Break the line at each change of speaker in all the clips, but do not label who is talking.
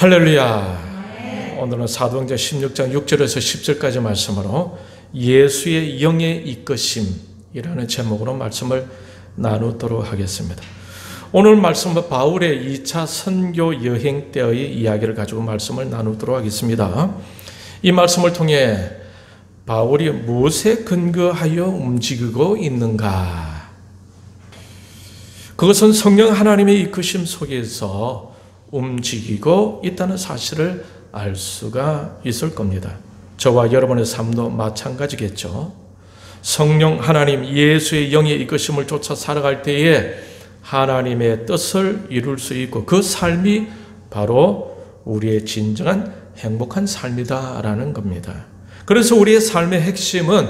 할렐루야. 오늘은 사도행전 16장 6절에서 10절까지 말씀으로 예수의 영의 이끄심이라는 제목으로 말씀을 나누도록 하겠습니다. 오늘 말씀은 바울의 2차 선교 여행 때의 이야기를 가지고 말씀을 나누도록 하겠습니다. 이 말씀을 통해 바울이 무엇에 근거하여 움직이고 있는가? 그것은 성령 하나님의 이끄심 속에서 움직이고 있다는 사실을 알 수가 있을 겁니다. 저와 여러분의 삶도 마찬가지겠죠. 성령 하나님 예수의 영의 이끄심을 쫓아 살아갈 때에 하나님의 뜻을 이룰 수 있고 그 삶이 바로 우리의 진정한 행복한 삶이다라는 겁니다. 그래서 우리의 삶의 핵심은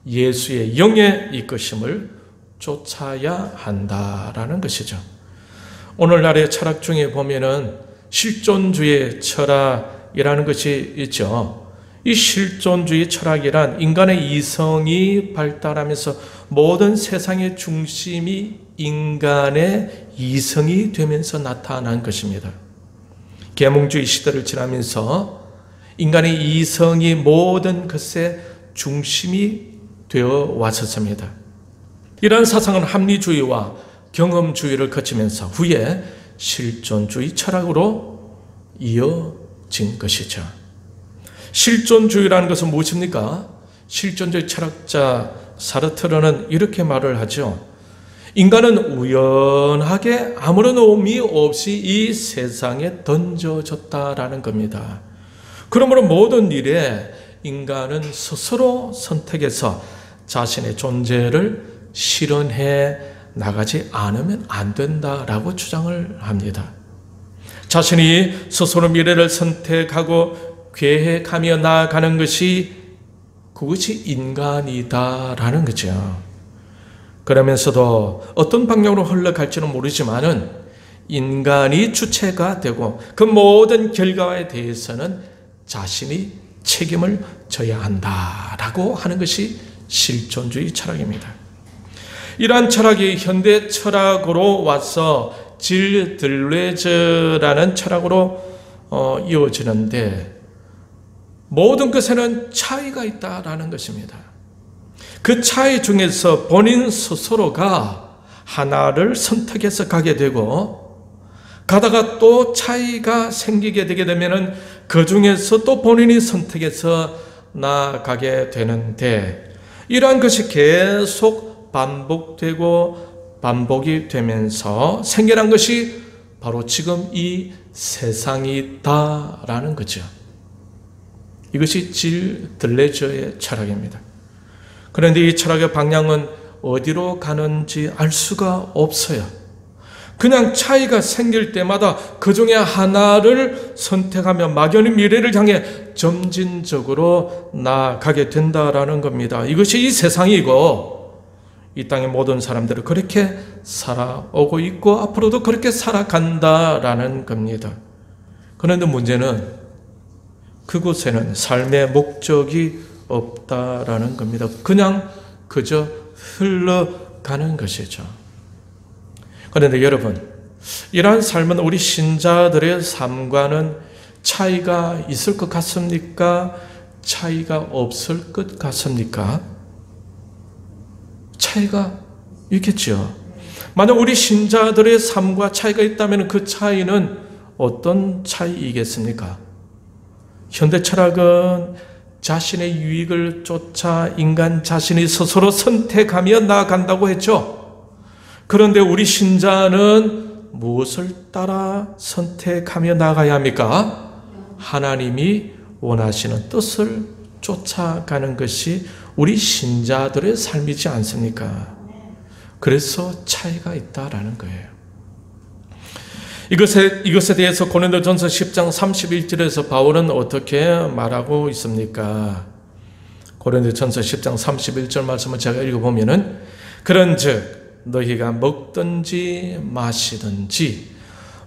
예수의 영의 이끄심을 쫓아야 한다라는 것이죠. 오늘날의 철학 중에 보면은 실존주의 철학이라는 것이 있죠. 이 실존주의 철학이란 인간의 이성이 발달하면서 모든 세상의 중심이 인간의 이성이 되면서 나타난 것입니다. 계몽주의 시대를 지나면서 인간의 이성이 모든 것의 중심이 되어 왔었습니다. 이러한 사상은 합리주의와 경험주의를 거치면서 후에 실존주의 철학으로 이어진 것이죠. 실존주의라는 것은 무엇입니까? 실존주의 철학자 사르트르는 이렇게 말을 하죠. 인간은 우연하게 아무런 의미 없이 이 세상에 던져졌다라는 겁니다. 그러므로 모든 일에 인간은 스스로 선택해서 자신의 존재를 실현해 나가지 않으면 안 된다라고 주장을 합니다. 자신이 스스로 미래를 선택하고 계획하며 나아가는 그것이 인간이다라는 거죠. 그러면서도 어떤 방향으로 흘러갈지는 모르지만은 인간이 주체가 되고 그 모든 결과에 대해서는 자신이 책임을 져야 한다라고 하는 것이 실존주의 철학입니다. 이러한 철학이 현대 철학으로 와서 질 들레즈라는 철학으로 이어지는데 모든 것에는 차이가 있다라는 것입니다. 그 차이 중에서 본인 스스로가 하나를 선택해서 가게 되고 가다가 또 차이가 생기게 되게 되면은 그 중에서 또 본인이 선택해서 나아가게 되는데 이러한 것이 계속 반복되고 반복이 되면서 생겨난 것이 바로 지금 이 세상이다라는 거죠. 이것이 질 들레즈의 철학입니다. 그런데 이 철학의 방향은 어디로 가는지 알 수가 없어요. 그냥 차이가 생길 때마다 그 중에 하나를 선택하며 막연히 미래를 향해 점진적으로 나아가게 된다라는 겁니다. 이것이 이 세상이고 이 땅의 모든 사람들은 그렇게 살아오고 있고 앞으로도 그렇게 살아간다라는 겁니다. 그런데 문제는 그곳에는 삶의 목적이 없다라는 겁니다. 그냥 그저 흘러가는 것이죠. 그런데 여러분, 이러한 삶은 우리 신자들의 삶과는 차이가 있을 것 같습니까? 차이가 없을 것 같습니까? 차이가 있겠죠. 만약 우리 신자들의 삶과 차이가 있다면 그 차이는 어떤 차이이겠습니까? 현대 철학은 자신의 유익을 쫓아 인간 자신이 스스로 선택하며 나아간다고 했죠. 그런데 우리 신자는 무엇을 따라 선택하며 나아가야 합니까? 하나님이 원하시는 뜻을 쫓아가는 것이 우리 신자들의 삶이지 않습니까? 그래서 차이가 있다라는 거예요. 이것에 대해서 고린도전서 10장 31절에서 바울은 어떻게 말하고 있습니까? 고린도전서 10장 31절 말씀을 제가 읽어보면은 그런즉 너희가 먹든지 마시든지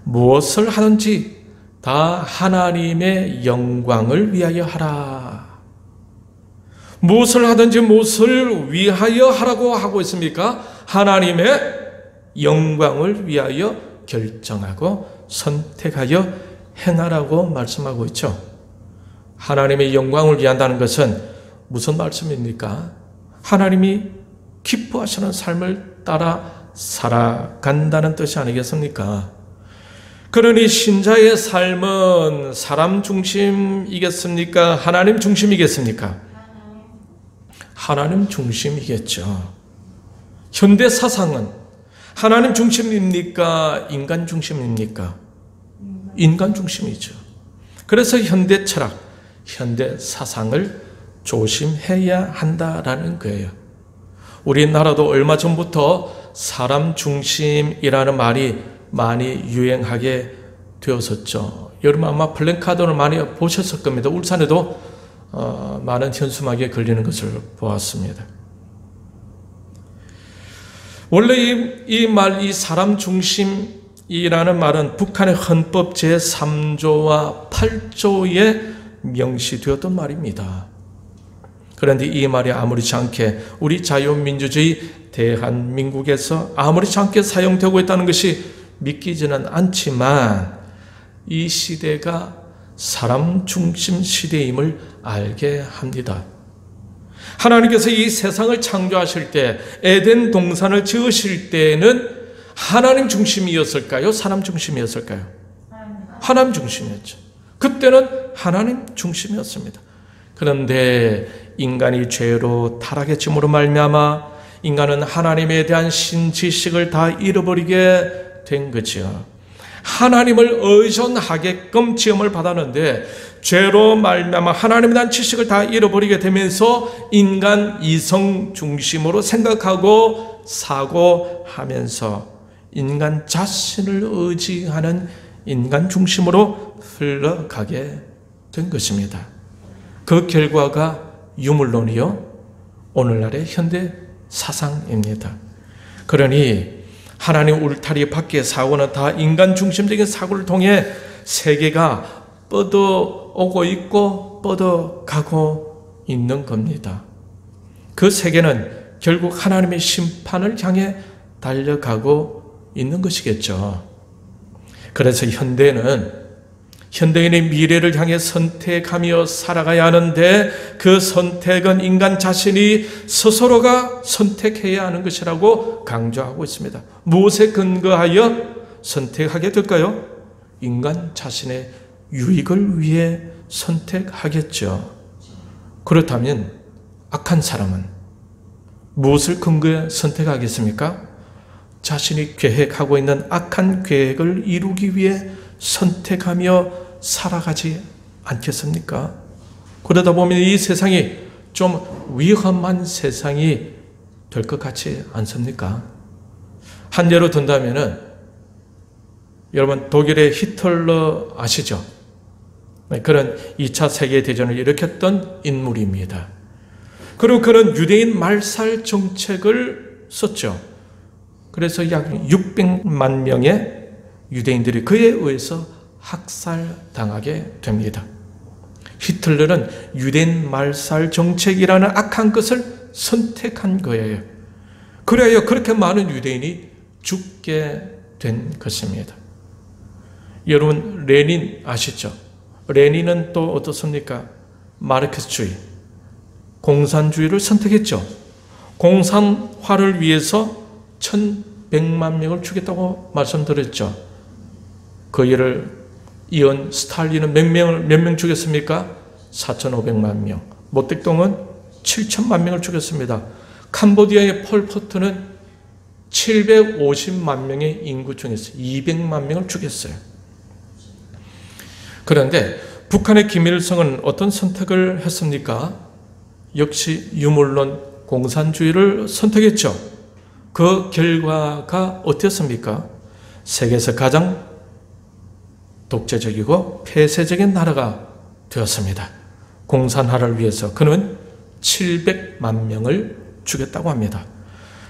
무엇을 하든지 다 하나님의 영광을 위하여 하라. 무엇을 하든지 무엇을 위하여 하라고 하고 있습니까? 하나님의 영광을 위하여 결정하고 선택하여 행하라고 말씀하고 있죠. 하나님의 영광을 위한다는 것은 무슨 말씀입니까? 하나님이 기뻐하시는 삶을 따라 살아간다는 뜻이 아니겠습니까? 그러니 신자의 삶은 사람 중심이겠습니까? 하나님 중심이겠습니까? 하나님 중심이겠죠. 현대 사상은 하나님 중심입니까? 인간 중심입니까? 인간 중심이죠. 그래서 현대 철학, 현대 사상을 조심해야 한다라는 거예요. 우리나라도 얼마 전부터 사람 중심이라는 말이 많이 유행하게 되었었죠. 여러분 아마 플랜카드를 많이 보셨을 겁니다. 울산에도 많은 현수막에 걸리는 것을 보았습니다. 원래 이 사람 중심이라는 말은 북한의 헌법 제3조와 8조에 명시되었던 말입니다. 그런데 이 말이 아무렇지 않게 우리 자유민주주의 대한민국에서 아무렇지 않게 사용되고 있다는 것이 믿기지는 않지만 이 시대가 사람 중심 시대임을 알게 합니다. 하나님께서 이 세상을 창조하실 때 에덴 동산을 지으실 때는 하나님 중심이었을까요? 사람 중심이었을까요? 하나님 중심이었죠. 그때는 하나님 중심이었습니다. 그런데 인간이 죄로 타락했음으로 말미암아 인간은 하나님에 대한 신지식을 다 잃어버리게 된 거죠. 하나님을 의존하게끔 지음을 받았는데 죄로 말미암아 하나님에 대한 지식을 다 잃어버리게 되면서 인간 이성 중심으로 생각하고 사고하면서 인간 자신을 의지하는 인간 중심으로 흘러가게 된 것입니다. 그 결과가 유물론이요 오늘날의 현대 사상입니다. 그러니 하나님 울타리 밖의 사고는 다 인간 중심적인 사고를 통해 세계가 뻗어오고 있고 뻗어가고 있는 겁니다. 그 세계는 결국 하나님의 심판을 향해 달려가고 있는 것이겠죠. 그래서 현대인의 미래를 향해 선택하며 살아가야 하는데 그 선택은 인간 자신이 스스로가 선택해야 하는 것이라고 강조하고 있습니다. 무엇에 근거하여 선택하게 될까요? 인간 자신의 유익을 위해 선택하겠죠. 그렇다면 악한 사람은 무엇을 근거해 선택하겠습니까? 자신이 계획하고 있는 악한 계획을 이루기 위해 선택하며 살아가지 않겠습니까? 그러다 보면 이 세상이 좀 위험한 세상이 될 것 같지 않습니까? 한 예로 든다면은 여러분 독일의 히틀러 아시죠? 그런 2차 세계대전을 일으켰던 인물입니다. 그리고 그는 유대인 말살 정책을 썼죠. 그래서 약 600만 명의 유대인들이 그에 의해서 학살당하게 됩니다. 히틀러는 유대인 말살 정책이라는 악한 것을 선택한 거예요. 그래야 그렇게 많은 유대인이 죽게 된 것입니다. 여러분 레닌 아시죠? 레닌은 또 어떻습니까? 마르크스주의, 공산주의를 선택했죠. 공산화를 위해서 1100만 명을 죽였다고 말씀드렸죠. 그 일을 이은 스탈린은 몇 명 죽였습니까? 4,500만 명. 모택동은 7,000만 명을 죽였습니다. 캄보디아의 폴포트는 750만 명의 인구 중에서 200만 명을 죽였어요. 그런데 북한의 김일성은 어떤 선택을 했습니까? 역시 유물론 공산주의를 선택했죠. 그 결과가 어땠습니까? 세계에서 가장 독재적이고 폐쇄적인 나라가 되었습니다. 공산화를 위해서 그는 700만 명을 죽였다고 합니다.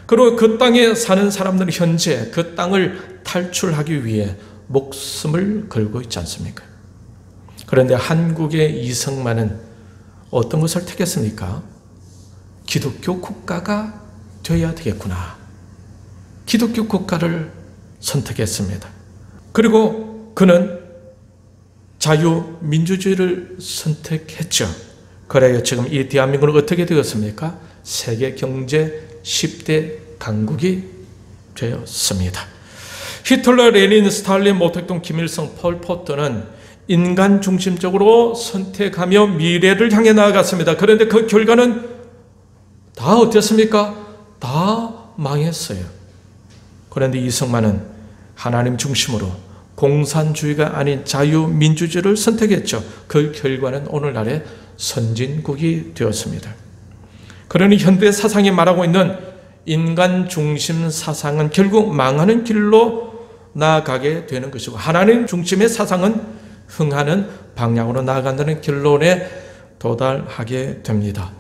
그리고 그 땅에 사는 사람들은 현재 그 땅을 탈출하기 위해 목숨을 걸고 있지 않습니까? 그런데 한국의 이승만은 어떤 것을 택했습니까? 기독교 국가가 되어야 되겠구나. 기독교 국가를 선택했습니다. 그리고 그는 자유민주주의를 선택했죠. 그래야 지금 이 대한민국은 어떻게 되었습니까? 세계 경제 10대 강국이 되었습니다. 히틀러, 레닌, 스탈린, 모택동, 김일성, 폴포트는 인간 중심적으로 선택하며 미래를 향해 나아갔습니다. 그런데 그 결과는 다 어땠습니까? 다 망했어요. 그런데 이승만은 하나님 중심으로 공산주의가 아닌 자유민주주의를 선택했죠. 그 결과는 오늘날의 선진국이 되었습니다. 그러니 현대 사상이 말하고 있는 인간 중심 사상은 결국 망하는 길로 나아가게 되는 것이고, 하나님 중심의 사상은 흥하는 방향으로 나아간다는 결론에 도달하게 됩니다.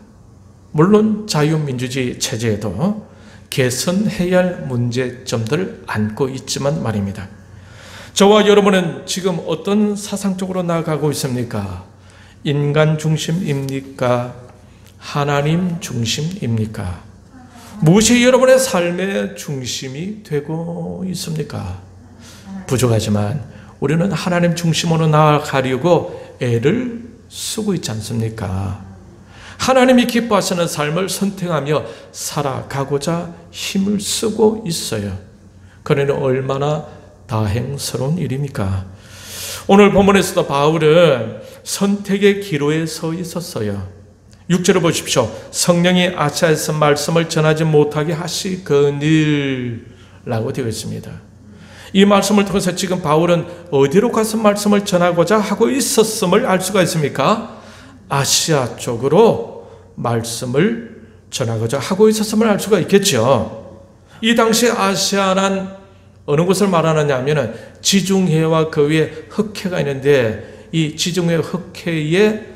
물론 자유민주주의 체제에도 개선해야 할 문제점들을 안고 있지만 말입니다. 저와 여러분은 지금 어떤 사상 쪽으로 나아가고 있습니까? 인간 중심입니까? 하나님 중심입니까? 무엇이 여러분의 삶의 중심이 되고 있습니까? 부족하지만 우리는 하나님 중심으로 나아가려고 애를 쓰고 있지 않습니까? 하나님이 기뻐하시는 삶을 선택하며 살아가고자 힘을 쓰고 있어요. 그러니 얼마나 다행스러운 일입니까? 오늘 본문에서도 바울은 선택의 기로에 서 있었어요. 6절을 보십시오. 성령이 아시아에서 말씀을 전하지 못하게 하시거늘 라고 되어 있습니다. 이 말씀을 통해서 지금 바울은 어디로 가서 말씀을 전하고자 하고 있었음을 알 수가 있습니까? 아시아 쪽으로 말씀을 전하고자 하고 있었음을 알 수가 있겠죠. 이 당시 아시아란 어느 곳을 말하느냐 하면 지중해와 그 위에 흑해가 있는데, 이 지중해 흑해의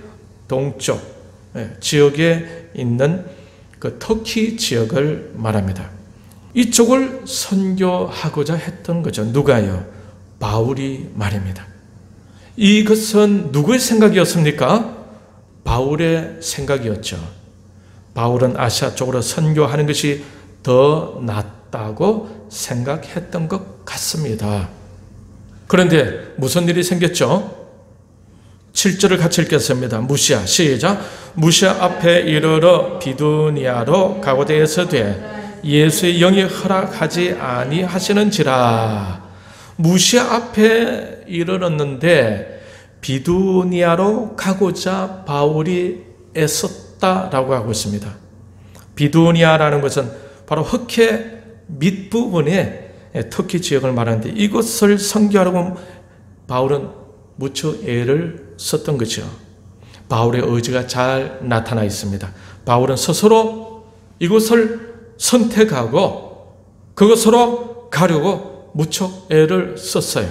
동쪽 지역에 있는 그 터키 지역을 말합니다. 이쪽을 선교하고자 했던 거죠. 누가요? 바울이 말입니다. 이것은 누구의 생각이었습니까? 바울의 생각이었죠. 바울은 아시아 쪽으로 선교하는 것이 더 낫다고 생각했던 것 같습니다. 그런데 무슨 일이 생겼죠? 7절을 같이 읽겠습니다. 무시아, 시작. 무시아 앞에 이르러 비두니아로 가고대에서되 예수의 영이 허락하지 아니하시는지라. 무시아 앞에 이르렀는데 비두니아로 가고자 바울이 애썼다라고 하고 있습니다. 비두니아라는 것은 바로 흑해 밑부분에 터키 지역을 말하는데, 이것을 선교하려고 바울은 무척 애를 썼던 거죠. 바울의 의지가 잘 나타나 있습니다. 바울은 스스로 이곳을 선택하고 그것으로 가려고 무척 애를 썼어요.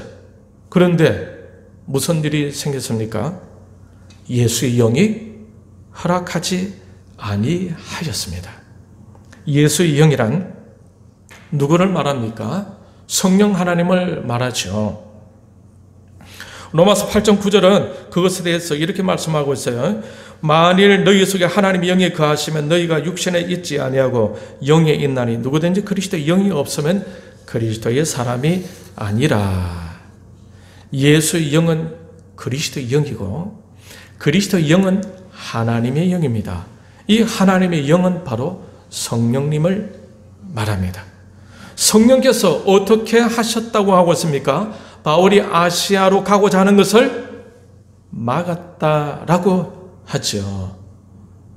그런데 무슨 일이 생겼습니까? 예수의 영이 허락하지 아니하였습니다. 예수의 영이란 누구를 말합니까? 성령 하나님을 말하죠. 로마서 8장 9절은 그것에 대해서 이렇게 말씀하고 있어요. 만일 너희 속에 하나님의 영이 거하시면 너희가 육신에 있지 아니하고 영에 있나니 누구든지 그리스도의 영이 없으면 그리스도의 사람이 아니라. 예수의 영은 그리스도의 영이고 그리스도의 영은 하나님의 영입니다. 이 하나님의 영은 바로 성령님을 말합니다. 성령께서 어떻게 하셨다고 하고 있습니까? 바울이 아시아로 가고자 하는 것을 막았다라고 하죠.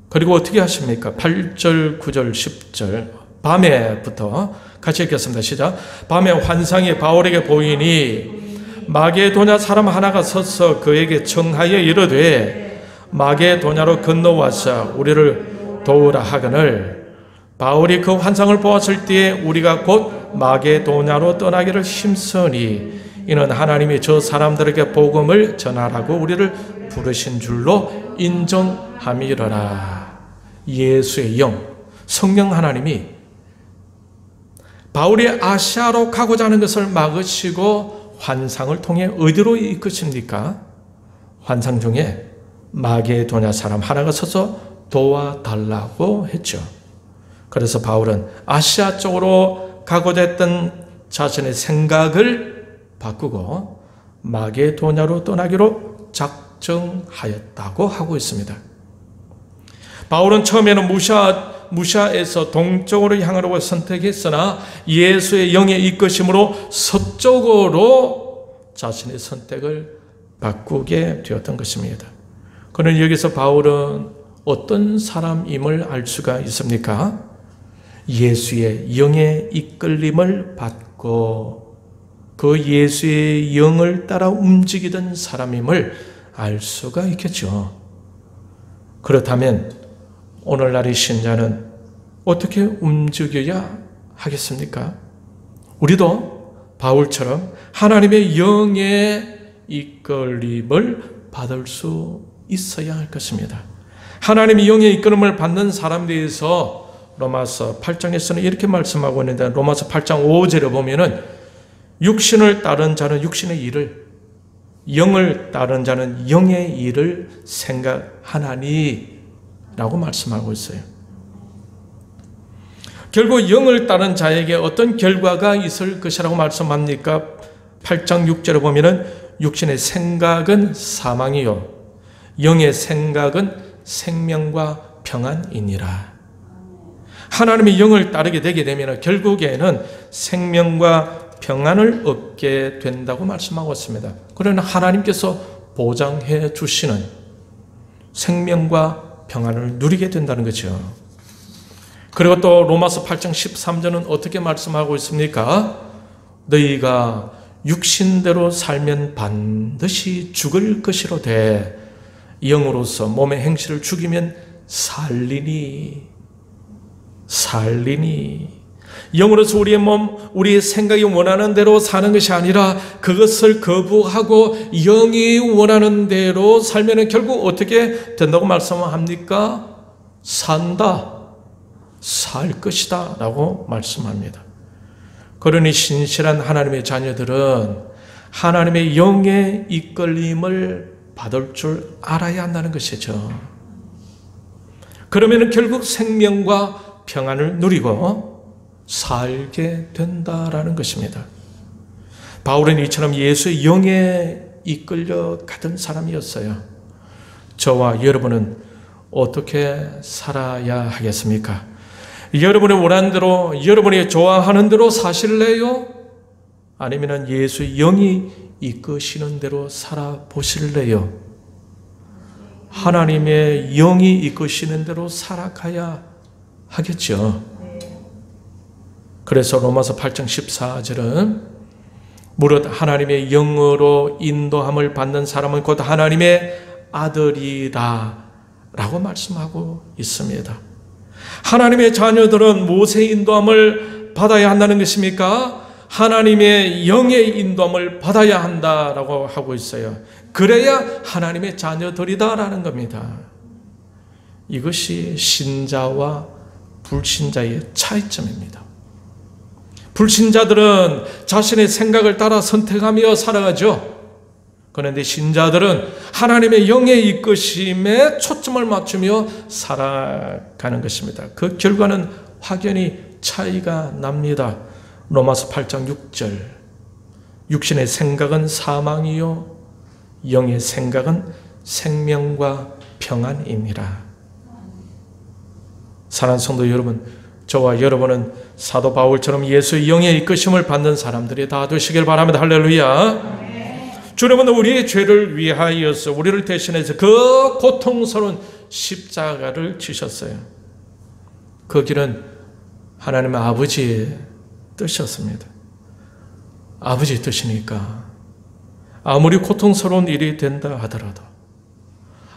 그리고 어떻게 하십니까? 8절, 9절, 10절 밤에부터 같이 읽겠습니다. 시작. 밤에 환상이 바울에게 보이니 마게도냐 사람 하나가 서서 그에게 청하여 이르되 마게도냐로 건너와서 우리를 도우라 하거늘 바울이 그 환상을 보았을 때에 우리가 곧 마게도냐로 떠나기를 힘쓰니 이는 하나님이 저 사람들에게 복음을 전하라고 우리를 부르신 줄로 인정함이러라. 예수의 영, 성령 하나님이 바울이 아시아로 가고자 하는 것을 막으시고 환상을 통해 어디로 이끄십니까? 환상 중에 마게도냐 사람 하나가 서서 도와달라고 했죠. 그래서 바울은 아시아 쪽으로 가고자 했던 자신의 생각을 바꾸고 마게도냐로 떠나기로 작정하였다고 하고 있습니다. 바울은 처음에는 무샤에서 동쪽으로 향하려고 선택했으나 예수의 영의 이끄심으로 서쪽으로 자신의 선택을 바꾸게 되었던 것입니다. 그러나 여기서 바울은 어떤 사람임을 알 수가 있습니까? 예수의 영의 이끌림을 받고 그 예수의 영을 따라 움직이던 사람임을 알 수가 있겠죠. 그렇다면 오늘날의 신자는 어떻게 움직여야 하겠습니까? 우리도 바울처럼 하나님의 영의 이끌림을 받을 수 있어야 할 것입니다. 하나님의 영의 이끌림을 받는 사람에 대해서 로마서 8장에서는 이렇게 말씀하고 있는데, 로마서 8장 5절에 보면은 육신을 따른 자는 육신의 일을, 영을 따른 자는 영의 일을 생각하나니 라고 말씀하고 있어요. 결국 영을 따른 자에게 어떤 결과가 있을 것이라고 말씀합니까? 8장 6절에 보면은 육신의 생각은 사망이요 영의 생각은 생명과 평안이니라. 하나님의 영을 따르게 되게 되면 결국에는 생명과 평안을 얻게 된다고 말씀하고 있습니다. 그러나 하나님께서 보장해 주시는 생명과 평안을 누리게 된다는 거죠. 그리고 또 로마서 8장 13절은 어떻게 말씀하고 있습니까? 너희가 육신대로 살면 반드시 죽을 것이로되 영으로서 몸의 행실을 죽이면 살리니. 영으로서 우리의 몸, 우리의 생각이 원하는 대로 사는 것이 아니라 그것을 거부하고 영이 원하는 대로 살면 결국 어떻게 된다고 말씀합니까? 살 것이다 라고 말씀합니다. 그러니 신실한 하나님의 자녀들은 하나님의 영의 이끌림을 받을 줄 알아야 한다는 것이죠. 그러면 결국 생명과 평안을 누리고 살게 된다라는 것입니다. 바울은 이처럼 예수의 영에 이끌려 가던 사람이었어요. 저와 여러분은 어떻게 살아야 하겠습니까? 여러분이 원하는 대로, 여러분이 좋아하는 대로 사실래요? 아니면 예수의 영이 이끄시는 대로 살아보실래요? 하나님의 영이 이끄시는 대로 살아가야 하겠죠. 그래서 로마서 8장 14절은 무릇 하나님의 영으로 인도함을 받는 사람은 곧 하나님의 아들이라 라고 말씀하고 있습니다. 하나님의 자녀들은 무엇의 인도함을 받아야 한다는 것입니까? 하나님의 영의 인도함을 받아야 한다라고 하고 있어요. 그래야 하나님의 자녀들이다라는 겁니다. 이것이 신자와 불신자의 차이점입니다. 불신자들은 자신의 생각을 따라 선택하며 살아가죠. 그런데 신자들은 하나님의 영의 이끄심에 초점을 맞추며 살아가는 것입니다. 그 결과는 확연히 차이가 납니다. 로마서 8장 6절 육신의 생각은 사망이요 영의 생각은 생명과 평안이니라. 사랑하는 성도 여러분, 저와 여러분은 사도 바울처럼 예수의 영의 이끄심을 받는 사람들이 다 되시길 바랍니다. 할렐루야. 주님은 우리의 죄를 위하여서 우리를 대신해서 그 고통스러운 십자가를 지셨어요. 그 길은 하나님의 아버지의 뜻이었습니다. 아버지의 뜻이니까 아무리 고통스러운 일이 된다 하더라도,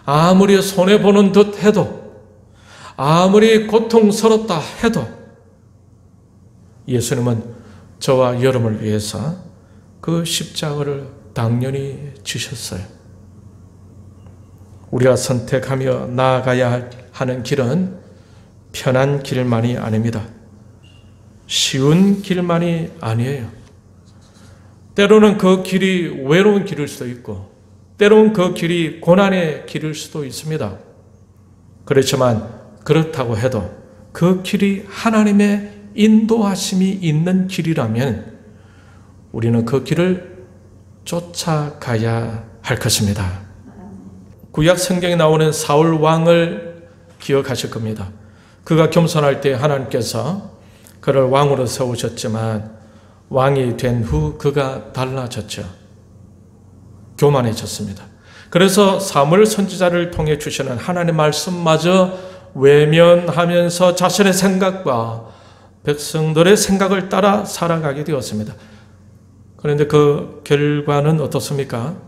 아무리 손해보는 듯 해도, 아무리 고통스럽다 해도 예수님은 저와 여러분을 위해서 그 십자가를 당연히 지셨어요. 우리가 선택하며 나아가야 하는 길은 편한 길만이 아닙니다. 쉬운 길만이 아니에요. 때로는 그 길이 외로운 길일 수도 있고, 때로는 그 길이 고난의 길일 수도 있습니다. 그렇지만 그렇다고 해도 그 길이 하나님의 인도하심이 있는 길이라면 우리는 그 길을 쫓아가야 할 것입니다. 구약 성경에 나오는 사울 왕을 기억하실 겁니다. 그가 겸손할 때 하나님께서 그를 왕으로 세우셨지만 왕이 된 후 그가 달라졌죠. 교만해졌습니다. 그래서 사무엘 선지자를 통해 주시는 하나님의 말씀마저 외면하면서 자신의 생각과 백성들의 생각을 따라 살아가게 되었습니다. 그런데 그 결과는 어떻습니까?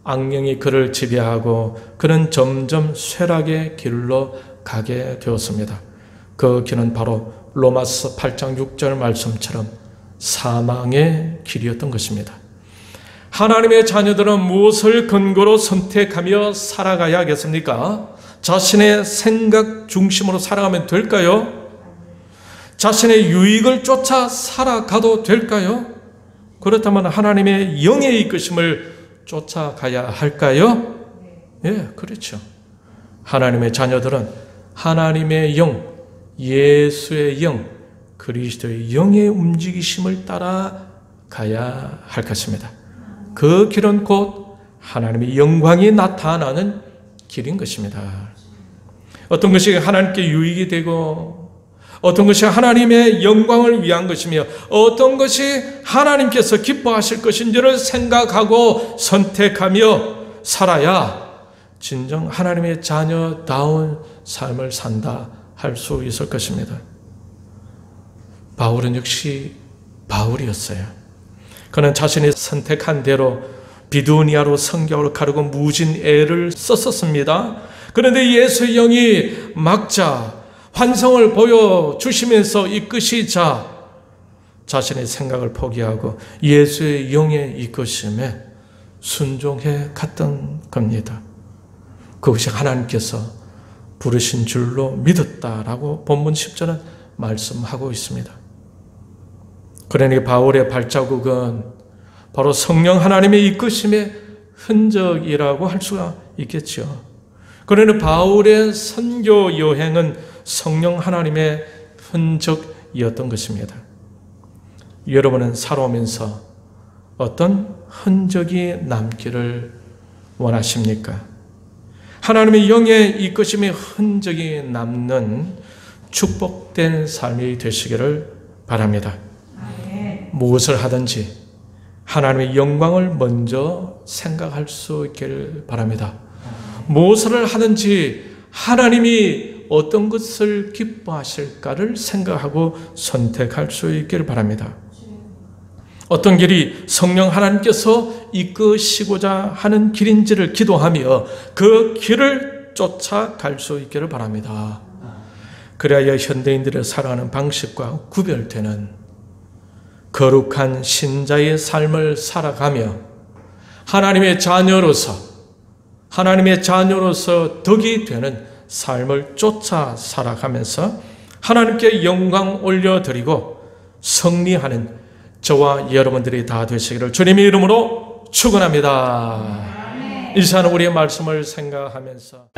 악령이 그를 지배하고 그는 점점 쇠락의 길로 가게 되었습니다. 그 길은 바로 로마서 8장 6절 말씀처럼 사망의 길이었던 것입니다. 하나님의 자녀들은 무엇을 근거로 선택하며 살아가야 하겠습니까? 자신의 생각 중심으로 살아가면 될까요? 자신의 유익을 쫓아 살아가도 될까요? 그렇다면 하나님의 영의 이끄심을 쫓아가야 할까요? 예, 그렇죠. 하나님의 자녀들은 하나님의 영, 예수의 영, 그리스도의 영의 움직이심을 따라가야 할 것입니다. 그 길은 곧 하나님의 영광이 나타나는 길인 것입니다. 어떤 것이 하나님께 유익이 되고 어떤 것이 하나님의 영광을 위한 것이며 어떤 것이 하나님께서 기뻐하실 것인지를 생각하고 선택하며 살아야 진정 하나님의 자녀다운 삶을 산다 할 수 있을 것입니다. 바울은 역시 바울이었어요. 그는 자신이 선택한 대로 비두니아로 성경을 가르고 무진 애를 썼었습니다. 그런데 예수의 영이 막자 환상을 보여주시면서 이끄시자 자신의 생각을 포기하고 예수의 영의 이끄심에 순종해 갔던 겁니다. 그것이 하나님께서 부르신 줄로 믿었다라고 본문 10절은 말씀하고 있습니다. 그러니 바울의 발자국은 바로 성령 하나님의 이끄심의 흔적이라고 할 수가 있겠죠. 그러니 바울의 선교 여행은 성령 하나님의 흔적이었던 것입니다. 여러분은 살아오면서 어떤 흔적이 남기를 원하십니까? 하나님의 영의 이끄심의 흔적이 남는 축복된 삶이 되시기를 바랍니다. 무엇을 하든지 하나님의 영광을 먼저 생각할 수 있기를 바랍니다. 무엇을 하든지 하나님이 어떤 것을 기뻐하실까를 생각하고 선택할 수 있기를 바랍니다. 어떤 길이 성령 하나님께서 이끄시고자 하는 길인지를 기도하며 그 길을 쫓아갈 수 있기를 바랍니다. 그래야 현대인들의 살아가는 방식과 구별되는 거룩한 신자의 삶을 살아가며 하나님의 자녀로서 덕이 되는 삶을 쫓아 살아가면서 하나님께 영광 올려드리고 승리하는 저와 여러분들이 다 되시기를 주님의 이름으로 축원합니다. 이 시간 우리의 말씀을 생각하면서